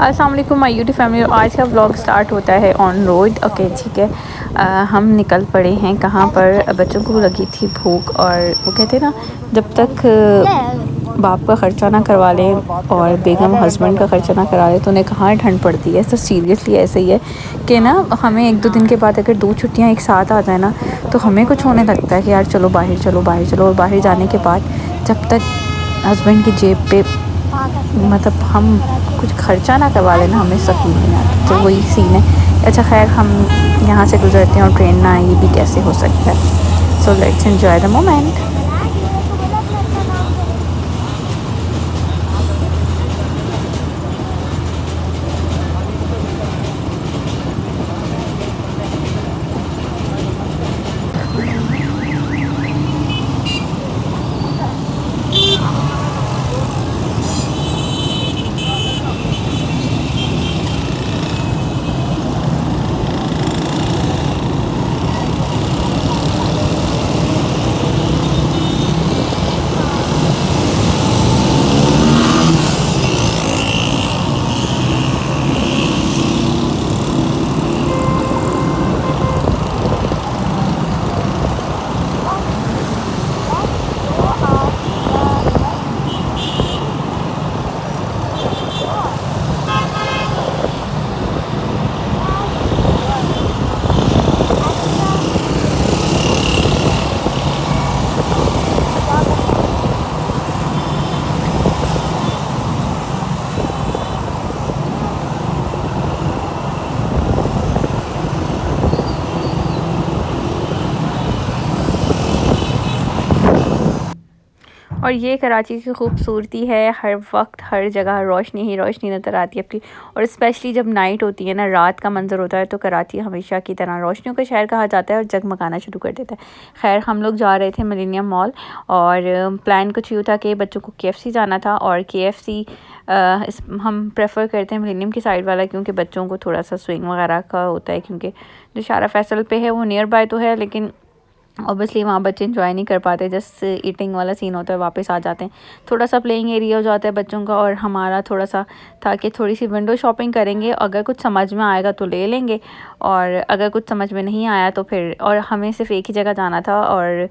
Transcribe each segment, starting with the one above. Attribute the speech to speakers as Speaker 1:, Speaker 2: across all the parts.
Speaker 1: अस्सलाम वालेकुम my YouTube family. आज का व्लॉग स्टार्ट होता है ऑन रोड। ओके ठीक है। हम निकल पड़े हैं कहाँ पर। बच्चों को लगी थी भूख और वो कहते हैं ना, जब तक बाप का ख़र्चा ना करवा लें और बेगम हस्बैंड का ख़र्चा ना करा लें तो उन्हें कहाँ ठंड पड़ती है। तो सीरियसली ऐसे ही है कि ना, हमें एक दो दिन के बाद अगर 2 छुट्टियाँ एक साथ आ जाए ना तो हमें कुछ होने लगता है कि यार चलो बाहर चलो बाहर चलो। और बाहर जाने के बाद जब तक हस्बैंड की जेब पे मतलब हम कुछ खर्चा ना करवा लेना हमें सकीन नहीं आता। तो वही सीन है। अच्छा खैर, हम यहाँ से गुजरते हैं और ट्रेन ना आए, ये भी कैसे हो सकता है। So let's enjoy the moment. और ये कराची की खूबसूरती है। हर वक्त हर जगह रोशनी ही रोशनी नज़र आती है आपकी। और स्पेशली जब नाइट होती है ना, रात का मंजर होता है तो कराची हमेशा की तरह रोशनियों का शहर कहा जाता है और जगमगाना शुरू कर देता है। खैर, हम लोग जा रहे थे मिलेनियम मॉल और प्लान कुछ यूँ था कि बच्चों को KFC जाना था। और KFC हम प्रेफर करते हैं मिलेनियम की साइड वाला, क्योंकि बच्चों को थोड़ा सा स्विंग वगैरह का होता है। क्योंकि जो शारा फैसल पे है वो नियर बाय तो है, लेकिन ऑब्वियसली वहाँ बच्चे इंजॉय नहीं कर पाते। जस्ट ईटिंग वाला सीन होता है, वापस आ जाते हैं। थोड़ा सा प्लेइंग एरिया हो जाता है बच्चों का। और हमारा थोड़ा सा था कि थोड़ी सी विंडो शॉपिंग करेंगे, अगर कुछ समझ में आएगा तो ले लेंगे और अगर कुछ समझ में नहीं आया तो फिर। और हमें सिर्फ एक ही जगह जाना था। और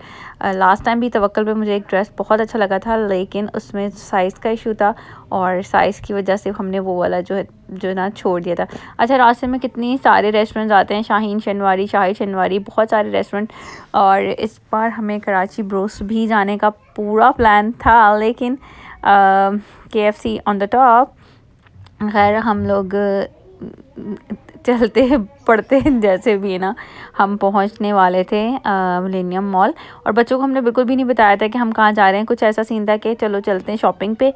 Speaker 1: लास्ट टाइम भी तवक्कल पे मुझे एक ड्रेस बहुत अच्छा लगा था, लेकिन उसमें साइज़ का इशू था और साइज़ की वजह से हमने वो वाला जो ना छोड़ दिया था। अच्छा, रास्ते में कितनी सारे रेस्टोरेंट्स आते हैं, शाहीन शनवारी, शाही शनवारी, बहुत सारे रेस्टोरेंट। और इस बार हमें कराची ब्रोस भी जाने का पूरा प्लान था, लेकिन KFC ऑन द टॉप। खैर, हम लोग चलते पड़ते जैसे भी ना हम पहुंचने वाले थे मिलेनियम मॉल। और बच्चों को हमने बिल्कुल भी नहीं बताया था कि हम कहाँ जा रहे हैं। कुछ ऐसा सीन था कि चलो चलते हैं शॉपिंग पे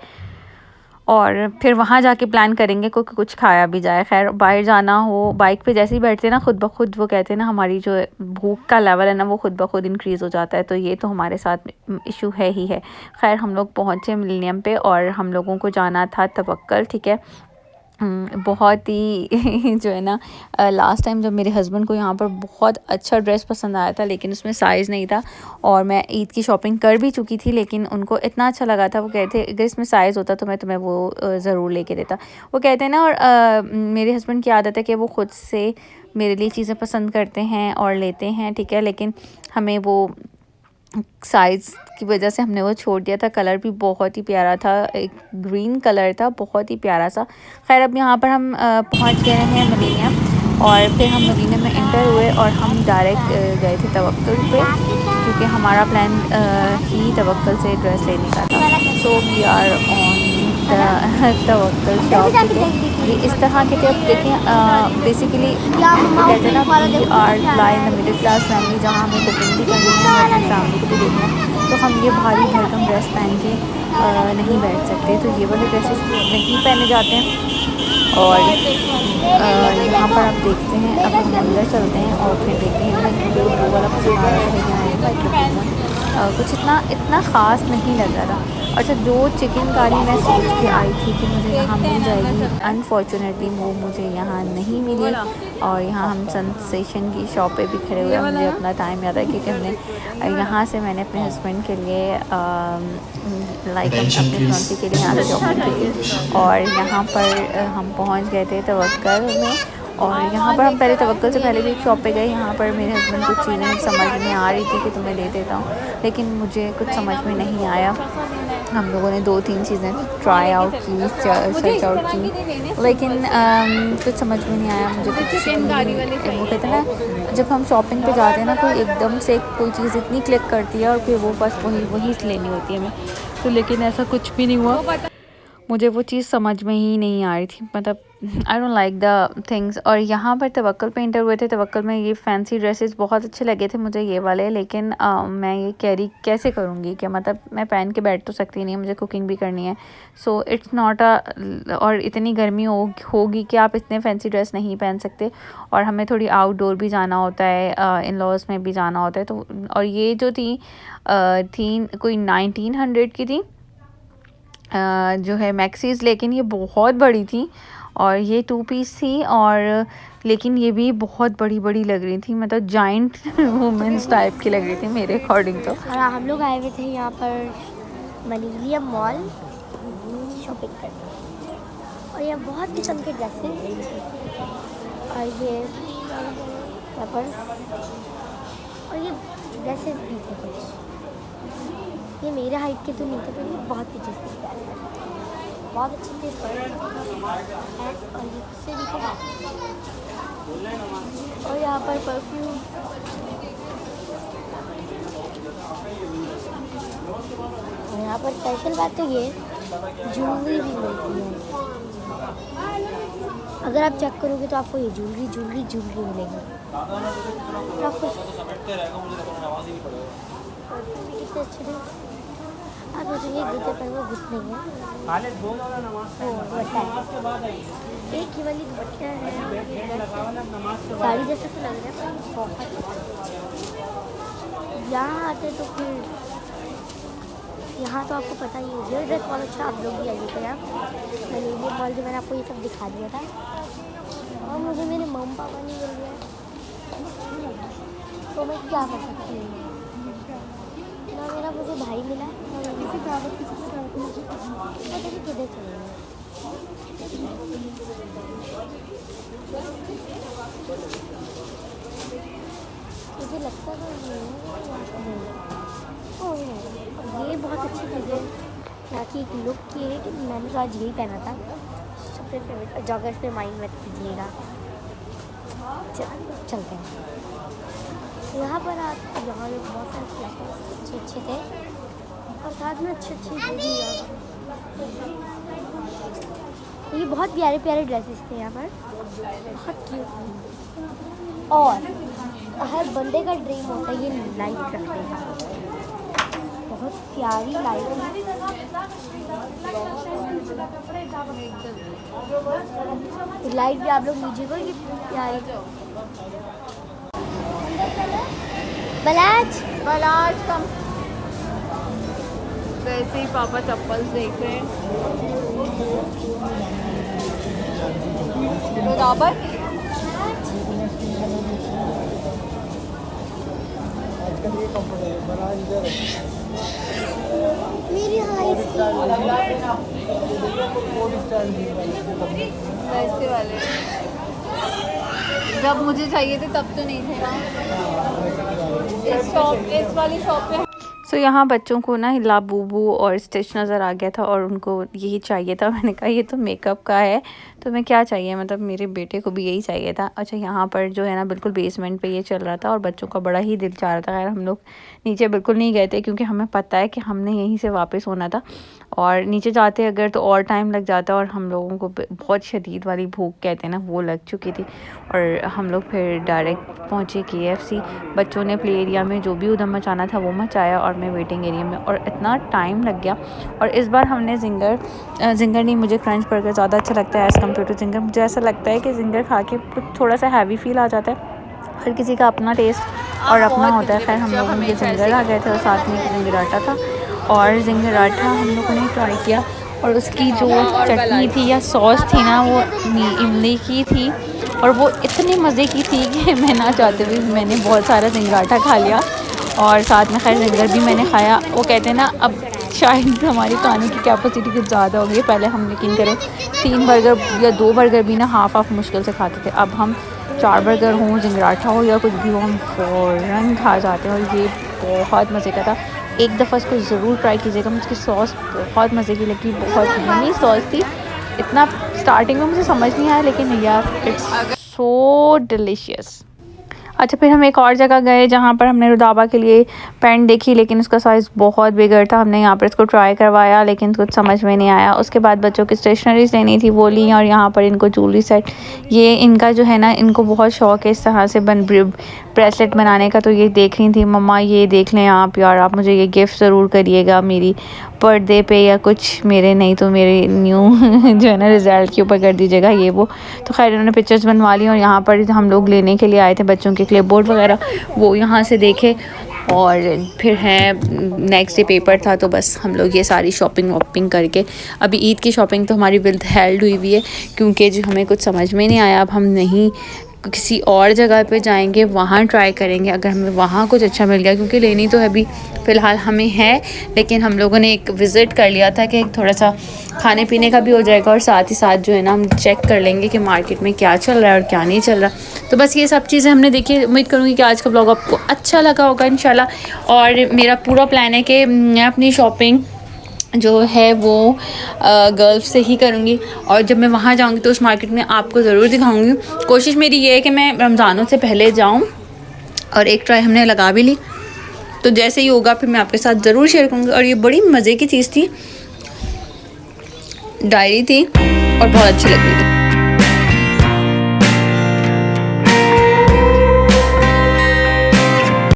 Speaker 1: और फिर वहाँ जाके प्लान करेंगे क्योंकि कुछ खाया भी जाए। खैर, बाहर जाना हो, बाइक पे जैसे ही बैठते हैं ना, खुद ब खुद वो कहते हैं ना, हमारी जो भूख का लेवल है ना वो खुद ब खुद इंक्रीज़ हो जाता है। तो ये तो हमारे साथ इशू है ही है। खैर, हम लोग पहुँचे मिलेनियम पे और हम लोगों को जाना था तवक्कल। ठीक है। बहुत ही जो है ना, लास्ट टाइम जब मेरे हस्बैंड को यहाँ पर बहुत अच्छा ड्रेस पसंद आया था, लेकिन उसमें साइज़ नहीं था। और मैं ईद की शॉपिंग कर भी चुकी थी, लेकिन उनको इतना अच्छा लगा था, वो कहते अगर इसमें साइज़ होता तो मैं तुम्हें वो ज़रूर लेके देता। वो कहते हैं ना। और मेरे हस्बैंड की आदत है कि वो ख़ुद से मेरे लिए चीज़ें पसंद करते हैं और लेते हैं। ठीक है, लेकिन हमें वो साइज़ की वजह से हमने वो छोड़ दिया था। कलर भी बहुत ही प्यारा था, एक ग्रीन कलर था, बहुत ही प्यारा सा। खैर, अब यहाँ पर हम पहुँच गए हैं मिलेनियम। और फिर हम मिलेनियम में एंटर हुए और हम डायरेक्ट गए थे तवक्कल पे, क्योंकि हमारा प्लान ही तवक्कल से ड्रेस लेने का था। So we are on Tawakkal shop. ठीक है, ये इस तरह के थे। अब देखें, बेसिकली कहते हैं ना, we are lie in the middle class family, जहाँ हमें कुकिंग भी करनी है और अपनी फैमिली को भी देखना है। तो हम ये भारी भरकम ड्रेस पहन के नहीं बैठ सकते। तो ये वाले ड्रेसेस नहीं पहने जाते हैं। और यहाँ पर आप देखते हैं, अब हम अंदर चलते हैं और फिर देखते हैं कि वो वाला पसंद आ रहा है। कुछ इतना ख़ास नहीं लग रहा था। अच्छा, जो चिकन कारी मैं सोच के आई थी कि मुझे यहाँ मिल जाएगी, अनफॉर्चुनेटली वो मुझे यहाँ नहीं मिली। और यहाँ हम सेंसेशन की शॉप पे भी खड़े हुए हैं। मुझे अपना टाइम याद है क्योंकि हमने यहाँ से मैंने अपने हस्बैंड के लिए लाइक अपनी फियांसी के लिए यहाँ से शॉपिंग की थी। और यहाँ पर हम पहुँच गए थे तवक्कल में। और यहाँ पर हम पहले तवक्कल से पहले भी एक शॉप पे गए। यहाँ पर मेरे हस्बैंड कुछ चीज़ें समझ में आ रही थी कि तुम्हें ले देता हूँ, लेकिन मुझे कुछ समझ में नहीं आया। हम लोगों ने 2-3 चीज़ें ट्राई आउट की, सर्च आउट की, लेकिन कुछ समझ में नहीं आया मुझे कुछ। वो कहते हैं ना, जब हम शॉपिंग पे जाते हैं ना, कोई एकदम से कोई चीज़ इतनी क्लिक करती है और फिर वो बस वही लेनी होती है हमें। तो लेकिन ऐसा कुछ भी नहीं हुआ, मुझे वो चीज़ समझ में ही नहीं आ रही थी। मतलब I don't like the things. और यहाँ पर तवक्कल पे एंटर हुए थे। तवक्कल में ये फैंसी ड्रेसेस बहुत अच्छे लगे थे मुझे, ये वाले, लेकिन मैं ये कैरी कैसे करूँगी? क्या मतलब मैं पहन के बैठ तो सकती नहीं, मुझे कुकिंग भी करनी है। सो इट्स नॉट और इतनी गर्मी होगी कि आप इतने फैंसी ड्रेस नहीं पहन सकते। और हमें थोड़ी आउटडोर भी जाना होता है, इन लॉज में भी जाना होता है। तो और ये जो थी कोई 1900 की थी जो है मैक्सीज़, लेकिन ये बहुत बड़ी थी। और ये 2 पीस थी, और लेकिन ये भी बहुत बड़ी लग रही थी, मतलब जाइंट वुमेन्स टाइप की लग रही थी मेरे अकॉर्डिंग। तो
Speaker 2: हम लोग आए हुए थे यहाँ पर मिलेनियम मॉल शॉपिंग करने, और यहाँ बहुत किस्म के ड्रेसेस और ये पर्स और ये ड्रेसेस भी थे कुछ। ये मेरे हाइट के तो नहीं थे, पर ये बहुत पीछे थे, बहुत अच्छे थे पर्स। और ये उससे भी थे। और यहाँ पर परफ्यूम, और यहाँ पर स्पेशल बात तो ये ज्वेलरी भी मिलती है। अगर आप चेक करोगे तो आपको ये ज्वेलरी मिलेगी। तो आपको कितने अच्छे थे। आप सोचेंगे जूते पर वो घुस नहीं है, एक ही वाली दुपट्टियाँ हैं, साड़ी जैसे तो लग रहा है, पर बहुत यहाँ आते तो फिर यहाँ तो आपको पता ही है, ये ड्रेस बहुत अच्छा। आप लोग भी आइए थे यहाँ मिलेनियम मॉल जो मैंने आपको ये सब दिखा दिया था। और मुझे मेरे मम्मी पापा नहीं मिल गया, तो मैं क्या कर सकती हूँ? ना मेरा मुझे भाई मिला, ना किसी किधर चले गए। मुझे लगता था ये बहुत अच्छी चीज़ है। यहाँ की एक लुक ये है कि मैंने तो आज यही पहना था, सबसे फेवरेट। जॉगर्स पे माइंड मत कीजिएगा, चलते हैं। यहाँ पर आप यहाँ लोग बहुत सारे अच्छे थे, और साथ में अच्छे भी। ये बहुत प्यारे ड्रेसेस थे यहाँ पर, बहुत क्यूट। और हर बंदे का ड्रीम होता है ये लाइट रखते हैं, बहुत प्यारी लाइट है। लाइट भी आप लोग लीजिएगा, ये प्यारी। बलाज कम।
Speaker 1: वैसे ही पापा चप्पल देख रहे हैं।
Speaker 2: मेरी
Speaker 1: वैसे वाले जब मुझे चाहिए थे तब तो नहीं थे ना। इस वाली शॉप पे सो यहाँ बच्चों को ना लाबूबू और स्टिच नज़र आ गया था, और उनको यही चाहिए था। मैंने कहा ये तो मेकअप का है, तो मैं क्या चाहिए, मतलब मेरे बेटे को भी यही चाहिए था। अच्छा, यहाँ पर जो है ना बिल्कुल बेसमेंट पे ये चल रहा था, और बच्चों का बड़ा ही दिल चाह रहा था। खैर हम लोग नीचे बिल्कुल नहीं गए थे, क्योंकि हमें पता है कि हमने यहीं से वापस होना था, और नीचे जाते अगर तो और टाइम लग जाता। और हम लोगों को बहुत शदीद वाली भूख कहते हैं ना, वो लग चुकी थी। और हम लोग फिर डायरेक्ट पहुँचे KFC। बच्चों ने प्ले एरिया में जो भी उधम मचाना था वो मचाया, और मैं वेटिंग एरिया में, और इतना टाइम लग गया। और इस बार हमने जिंगर नहीं, मुझे क्रंच बर्गर ज़्यादा अच्छा लगता है एज़ कम्पेयर टू जिंगर। मुझे ऐसा लगता है कि जिंगर खा के थोड़ा सा हैवी फील आ जाता है। हर किसी का अपना टेस्ट और अपना होता है। खैर हम लोग उनके जिंगर आ गए थे, और साथ में जिंगर आटा था। और जिंगराठा हम लोगों ने ट्राई किया, और उसकी जो चटनी थी या सॉस थी ना वो इमली की थी, और वो इतनी मज़े की थी कि मैं ना चाहते हुए मैंने बहुत सारा जिंगराठा खा लिया, और साथ में खैर जिंगर भी मैंने खाया। वो कहते हैं ना अब शायद हमारी खाने की कैपेसिटी कुछ ज़्यादा हो गई। पहले हम यकीन करो 3 बर्गर या 2 बर्गर भी ना हाफ मुश्किल से खाते थे, अब हम 4 बर्गर हों, जिंगराठा हो या कुछ भी हो, हम फ़ौरन खा जाते हैं। और ये बहुत मज़े का था, एक दफ़ा इसको ज़रूर ट्राई कीजिएगा। मुझे सॉस बहुत मज़े की लगी, बहुत यम्मी सॉस थी। इतना स्टार्टिंग में मुझे समझ नहीं आया, लेकिन यार इट्स सो डिलीशियस। अच्छा, फिर हम एक और जगह गए जहाँ पर हमने रुदाबा के लिए पैंट देखी, लेकिन उसका साइज़ बहुत बिगड़ था। हमने यहाँ पर इसको ट्राई करवाया, लेकिन कुछ समझ में नहीं आया। उसके बाद बच्चों की स्टेशनरीज लेनी थी, वो ली, और यहाँ पर इनको ज्वेलरी सेट, ये इनका जो है ना, इनको बहुत शौक़ है इस तरह से ब्रेसलेट बनाने का। तो ये देख रही थी मम्मा, ये देख लें आप यार, आप मुझे ये गिफ्ट ज़रूर करिएगा मेरी बर्थडे पे, या कुछ मेरे नहीं तो मेरे न्यू जो है ना रिज़ल्ट के ऊपर कर दीजिएगा ये वो। तो खैर इन्होंने पिक्चर्स बनवा ली, और यहाँ पर हम लोग लेने के लिए आए थे बच्चों के क्लिपबोर्ड वगैरह, वो यहाँ से देखे। और फिर है नेक्स्ट डे पेपर था, तो बस हम लोग ये सारी शॉपिंग वॉपिंग करके, अभी ईद की शॉपिंग तो हमारी विद हेल्ड हुई हुई है, क्योंकि जो हमें कुछ समझ में नहीं आया। अब हम नहीं किसी और जगह पे जाएंगे, वहाँ ट्राई करेंगे, अगर हमें वहाँ कुछ अच्छा मिल गया, क्योंकि लेनी तो अभी फ़िलहाल हमें है, लेकिन हम लोगों ने एक विज़िट कर लिया था कि थोड़ा सा खाने पीने का भी हो जाएगा, और साथ ही साथ जो है ना हम चेक कर लेंगे कि मार्केट में क्या चल रहा है और क्या नहीं चल रहा। तो बस ये सब चीज़ें हमने देखी। उम्मीद करूँगी कि आज का ब्लॉग आपको अच्छा लगा होगा इंशाल्लाह। और मेरा पूरा प्लान है कि मैं अपनी शॉपिंग जो है वो गर्ल्स से ही करूँगी, और जब मैं वहाँ जाऊँगी तो उस मार्केट में आपको ज़रूर दिखाऊँगी। कोशिश मेरी ये है कि मैं रमज़ानों से पहले जाऊँ, और एक ट्राई हमने लगा भी ली, तो जैसे ही होगा फिर मैं आपके साथ ज़रूर शेयर करूँगी। और ये बड़ी मज़े की चीज़ थी, डायरी थी और बहुत अच्छी लग रही थी।